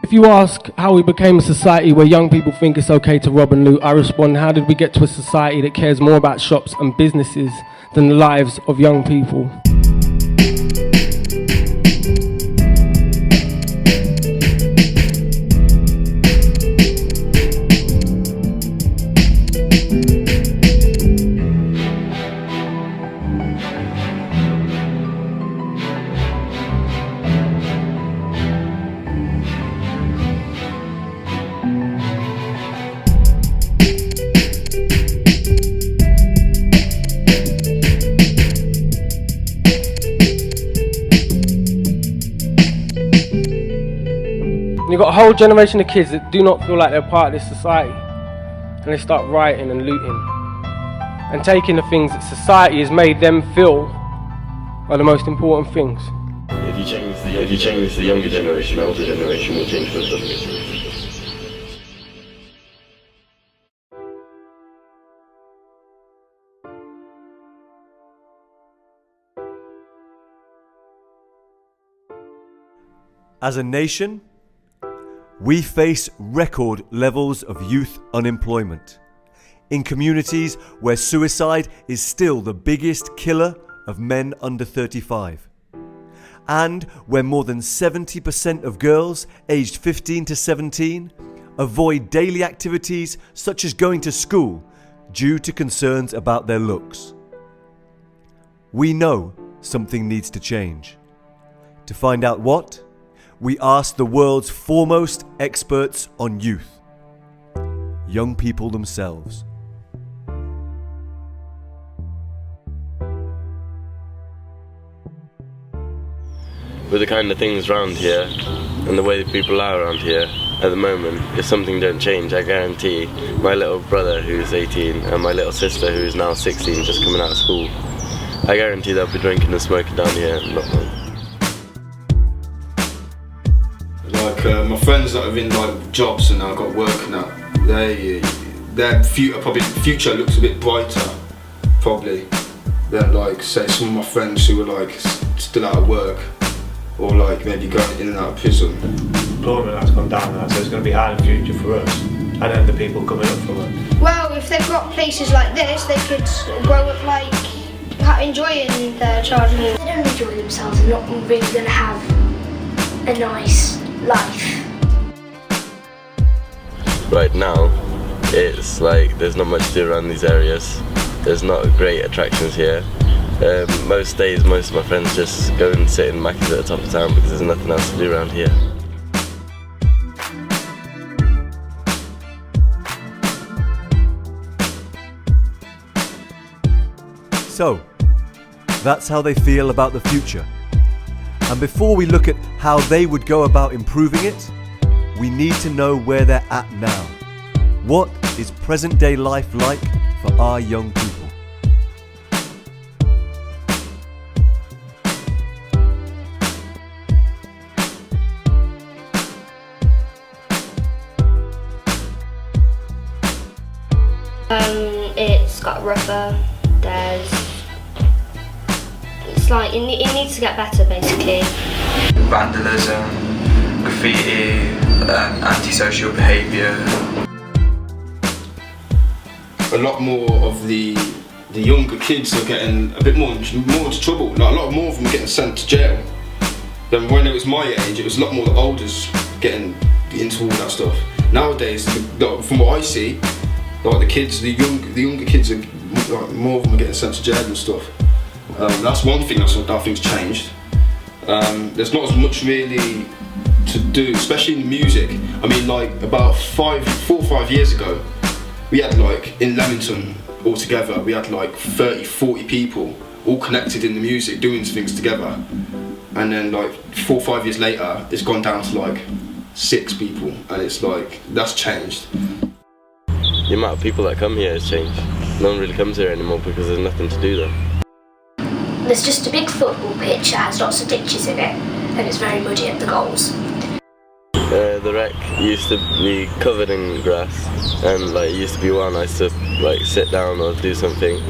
If you ask how we became a society where young people think it's okay to rob and loot, I respond, how did we get to a society that cares more about shops and businesses than the lives of young people? You've got a whole generation of kids that do not feel like they're part of this society, and they start rioting and looting and taking the things that society has made them feel are the most important things. If you change the younger generation, the older generation will change with them. As a nation, we face record levels of youth unemployment in communities where suicide is still the biggest killer of men under 35, and where more than 70% of girls aged 15 to 17 avoid daily activities such as going to school due to concerns about their looks. We know something needs to change. To find out what, we asked the world's foremost experts on youth, young people themselves. With the kind of things around here and the way that people are around here at the moment, if something don't change, I guarantee my little brother who's 18 and my little sister who's now 16 just coming out of school, I guarantee they'll be drinking and smoking down here. My friends that have in like jobs and I've got work and that, their future looks a bit brighter, probably, than like say some of my friends who are like still out of work or like maybe going in and out of prison. Employment has gone down now, so it's going to be hard in the future for us and then the people coming up from it. Well, if they've got places like this, they could grow up like enjoying their childhood. If they don't enjoy themselves, they're not really going to have a nice life. Right now, it's like there's not much to do around these areas. There's not great attractions here. Most days, most of my friends just go and sit in Macca's at the top of town because there's nothing else to do around here. So, that's how they feel about the future. And before we look at how they would go about improving it, we need to know where they're at now. What is present day life like for our young people? It's got rougher. It's like it needs to get better, basically. Vandalism, graffiti, antisocial behaviour. A lot more of the younger kids are getting a bit more into trouble. Like a lot more of them are getting sent to jail. Then when it was my age, it was a lot more the olders getting into all that stuff. Nowadays, from what I see, like the younger kids are like, more of them are getting sent to jail and stuff. That's one thing I think's changed. There's not as much really to do, especially in music. I mean, like about 4 or 5 years ago, we had like in Leamington all together, we had like 30, 40 people all connected in the music, doing things together. And then like 4 or 5 years later, it's gone down to like 6 people, and it's like that's changed. The amount of people that come here has changed. No one really comes here anymore because there's nothing to do there. There's just a big football pitch that has lots of ditches in it, and it's very muddy at the goals. The rec used to be covered in grass, and like it used to be one I used to like sit down or do something.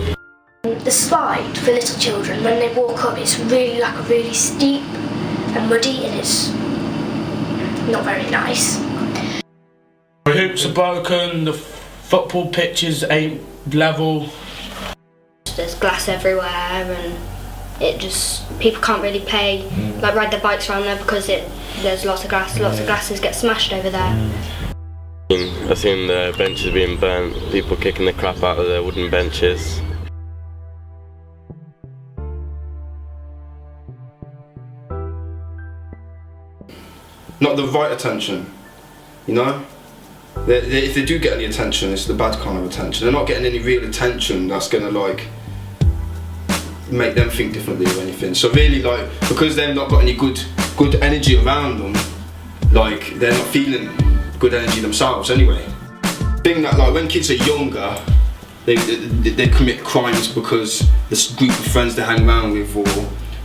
The slide for little children, when they walk up, it's really steep and muddy, and it's not very nice. The hoops are broken, the football pitches ain't level. There's glass everywhere and people can't really play, like ride their bikes around there because there's lots of glasses get smashed over there. I've seen the benches being burnt, people kicking the crap out of their wooden benches. Not the right attention, you know? If they do get any attention, it's the bad kind of attention. They're not getting any real attention that's gonna like make them think differently or anything. So really, like, because they've not got any good energy around them, like they're not feeling good energy themselves anyway. Thing that, like, when kids are younger, they commit crimes because this group of friends they hang around with, or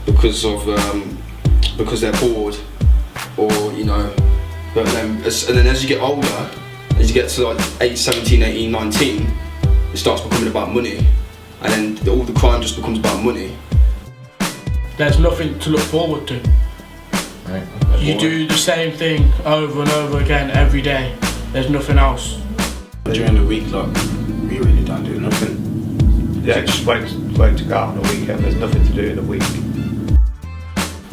because they're bored, or you know. But then as you get older, as you get to like 17, 18, 19, it starts becoming about money, and then all the crime just becomes about money. There's nothing to look forward to. Right. You do the same thing over and over again every day. There's nothing else. During the week, like, we really don't do nothing. Yeah, just wait to go out on the weekend. There's nothing to do in the week.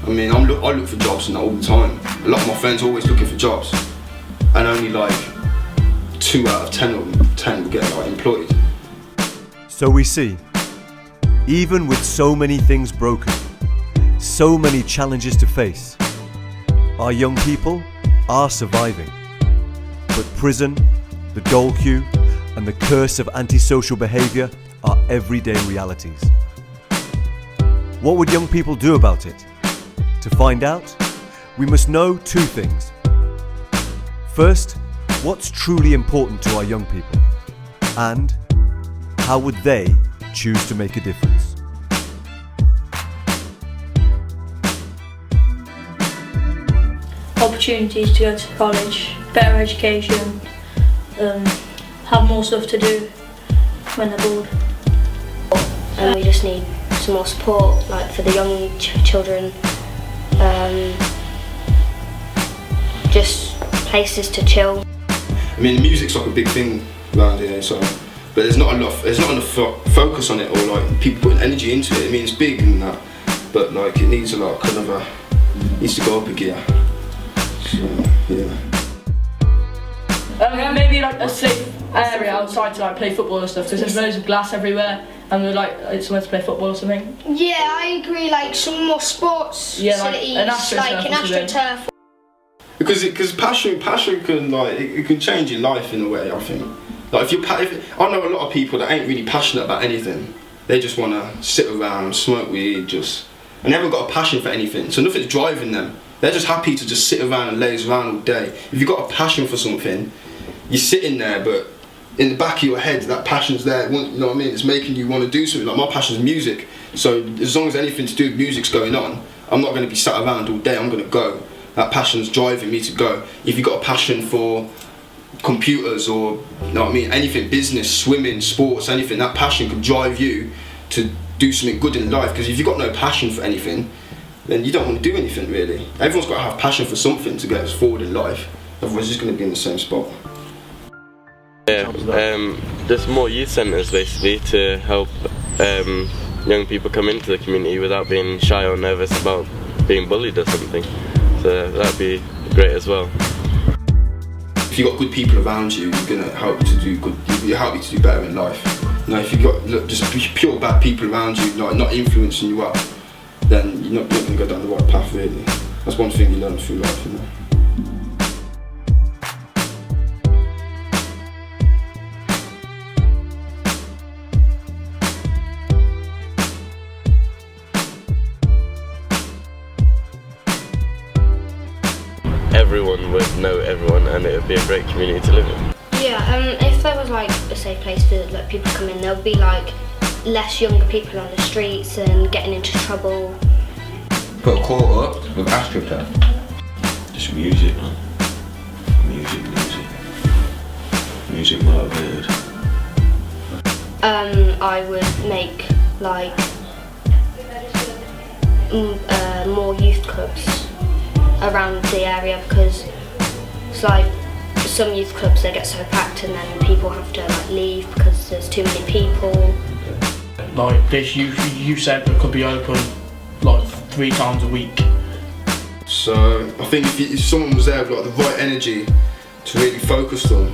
I mean, I look for jobs and that all the time. A lot of my friends are always looking for jobs, and only like 2 out of 10 of them will get like employed. So we see, even with so many things broken, so many challenges to face, our young people are surviving. But prison, the dole queue, and the curse of antisocial behaviour are everyday realities. What would young people do about it? To find out, we must know 2 things. First, what's truly important to our young people? And how would they choose to make a difference? Opportunities to go to college, better education, have more stuff to do when they're bored. And we just need some more support, like for the young children. Just places to chill. I mean, music's like a big thing around here, so but there's not enough focus on it, or like people putting energy into it. I mean, it's big and that, but like it needs a lot kind of needs to go up a gear. So yeah. Maybe like a safe area outside to like play football and stuff, because there's loads of glass everywhere and we're like somewhere to play football or something. Yeah, I agree, like some more sports facilities, like an AstroTurf. Because passion can like it can change your life in a way. I think like I know a lot of people that ain't really passionate about anything. They just want to sit around, smoke weed, and they haven't got a passion for anything. So nothing's driving them. They're just happy to just sit around and laze around all day. If you've got a passion for something, you're sitting there, but in the back of your head, that passion's there. You know what I mean? It's making you want to do something. Like my passion's music. So as long as anything to do with music's going on, I'm not going to be sat around all day. I'm going to go. That passion's driving me to go. If you've got a passion for computers or, you know what I mean, anything, business, swimming, sports, anything, that passion can drive you to do something good in life. Because if you've got no passion for anything, then you don't want to do anything really. Everyone's got to have passion for something to get us forward in life. Otherwise, you're just going to be in the same spot. Yeah, there's more youth centres basically to help young people come into the community without being shy or nervous about being bullied or something. So that'd be great as well. If you've got good people around you, you're going to help you to do good. You'll help you to do better in life. You know, if you've got just pure bad people around you, like not influencing you up, then you're not going to go down the right path really. That's one thing you learn through life, you know. Everyone would know everyone, and it would be a great community to live in. Yeah, if there was like a safe place for like people to come in, there would be like less younger people on the streets and getting into trouble. Put a court up with AstroTurf. Just music, man. Music motivated. I would make like more youth clubs around the area, because It's like some youth clubs, they get so packed and then people have to like leave because there's too many people. Like this youth centre could be open like 3 times a week. So I think if someone was there with like the right energy to really focus on,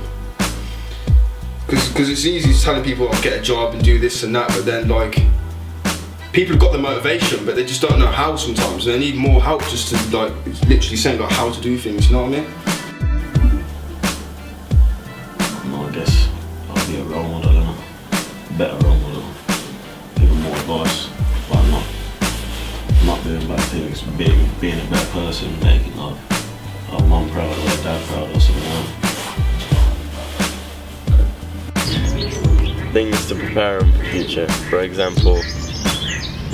because it's easy telling people I'll get a job and do this and that, but then like people have got the motivation but they just don't know how sometimes, and they need more help just to like literally saying like how to do things, you know what I mean? I guess I'll be a role model, a better role model, give them more advice, but not doing bad things, being a better person, making like our mum proud or our dad proud or something like that. Things to prepare them for the future, for example,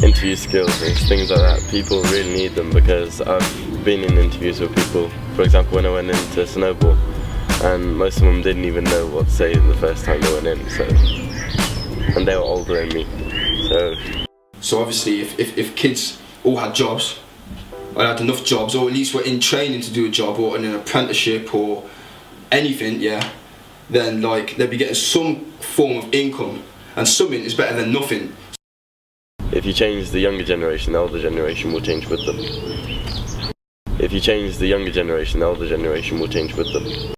interview skills and things like that. People really need them, because I've been in interviews with people, for example when I went into Snowball, and most of them didn't even know what to say the first time they went in, so, and they were older than me. So obviously if kids all had jobs, or had enough jobs, or at least were in training to do a job or in an apprenticeship or anything, yeah, then like they'd be getting some form of income, and something is better than nothing. if you change the younger generation, the older generation will change with them. If you change the younger generation, the older generation will change with them.